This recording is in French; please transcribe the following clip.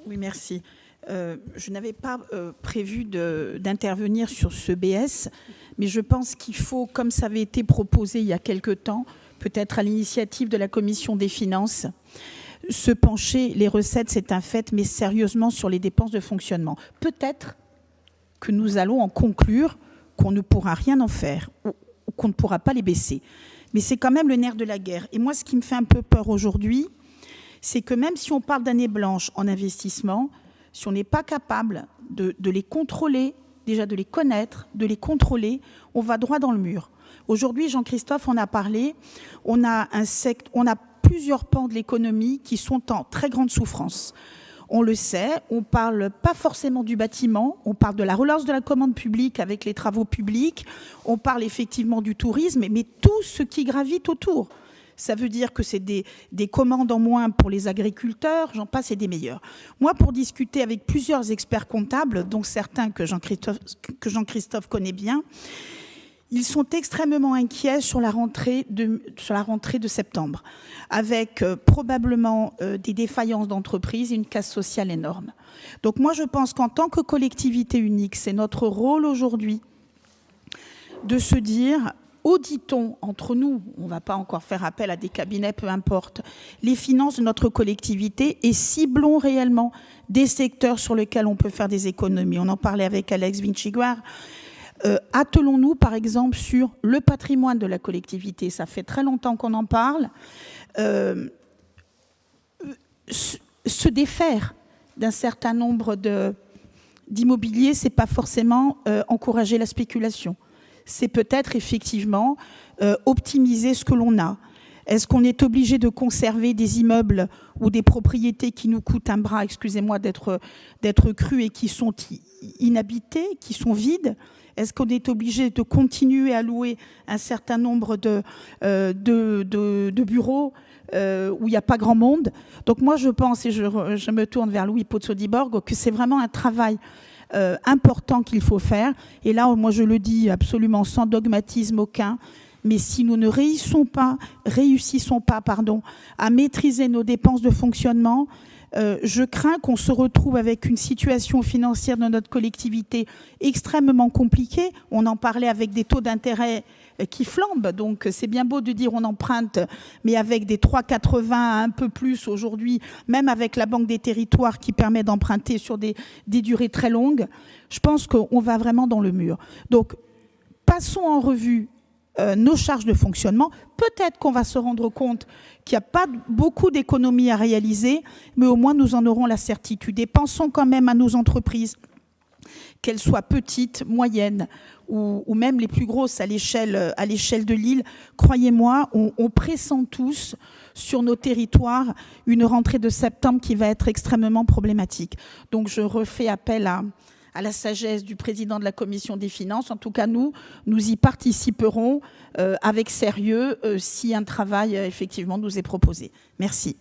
Oui, merci. Je n'avais pas prévu d'intervenir sur ce BS, mais je pense qu'il faut, comme ça avait été proposé il y a quelque temps, peut-être à l'initiative de la Commission des finances, se pencher, les recettes c'est un fait, mais sérieusement sur les dépenses de fonctionnement. Peut-être que nous allons en conclure qu'on ne pourra rien en faire, ou qu'on ne pourra pas les baisser. Mais c'est quand même le nerf de la guerre. Et moi, ce qui me fait un peu peur aujourd'hui, c'est que même si on parle d'année blanche en investissement, si on n'est pas capable de les contrôler, déjà de les connaître, de les contrôler, on va droit dans le mur. Aujourd'hui, Jean-Christophe en a parlé, on a plusieurs pans de l'économie qui sont en très grande souffrance. On le sait, on ne parle pas forcément du bâtiment, on parle de la relance de la commande publique avec les travaux publics, on parle effectivement du tourisme, mais tout ce qui gravite autour. Ça veut dire que c'est des commandes en moins pour les agriculteurs, j'en passe et des meilleurs. Moi, pour discuter avec plusieurs experts comptables, dont certains que Jean-Christophe connaît bien, ils sont extrêmement inquiets sur la rentrée de septembre, avec probablement des défaillances d'entreprises et une casse sociale énorme. Donc moi, je pense qu'en tant que collectivité unique, c'est notre rôle aujourd'hui de se dire... Auditons entre nous, on ne va pas encore faire appel à des cabinets, peu importe, les finances de notre collectivité et ciblons réellement des secteurs sur lesquels on peut faire des économies. On en parlait avec Alex Vinciguar. Attelons-nous par exemple sur le patrimoine de la collectivité. Ça fait très longtemps qu'on en parle. Se défaire d'un certain nombre d'immobilier, ce n'est pas forcément encourager la spéculation. C'est peut-être effectivement optimiser ce que l'on a. Est-ce qu'on est obligé de conserver des immeubles ou des propriétés qui nous coûtent un bras, excusez-moi d'être cru, et qui sont inhabités, qui sont vides? Est-ce qu'on est obligé de continuer à louer un certain nombre de bureaux où il n'y a pas grand monde? Donc moi je pense, et je me tourne vers Louis Pozzo-di-Borgo, que c'est vraiment un travail important qu'il faut faire. Et là, moi, je le dis absolument sans dogmatisme aucun, mais si nous ne réussissons pas, à maîtriser nos dépenses de fonctionnement, je crains qu'on se retrouve avec une situation financière de notre collectivité extrêmement compliquée. On en parlait avec des taux d'intérêt qui flambent, donc c'est bien beau de dire on emprunte, mais avec des 3,80 un peu plus aujourd'hui, même avec la Banque des Territoires qui permet d'emprunter sur des durées très longues, je pense qu'on va vraiment dans le mur. Donc passons en revue nos charges de fonctionnement. Peut-être qu'on va se rendre compte qu'il n'y a pas beaucoup d'économies à réaliser, mais au moins nous en aurons la certitude. Et pensons quand même à nos entreprises, qu'elles soient petites, moyennes ou même les plus grosses à l'échelle de l'île. Croyez-moi, on pressent tous sur nos territoires une rentrée de septembre qui va être extrêmement problématique. Donc je refais appel à la sagesse du président de la Commission des finances. En tout cas, nous y participerons avec sérieux si un travail effectivement nous est proposé. Merci.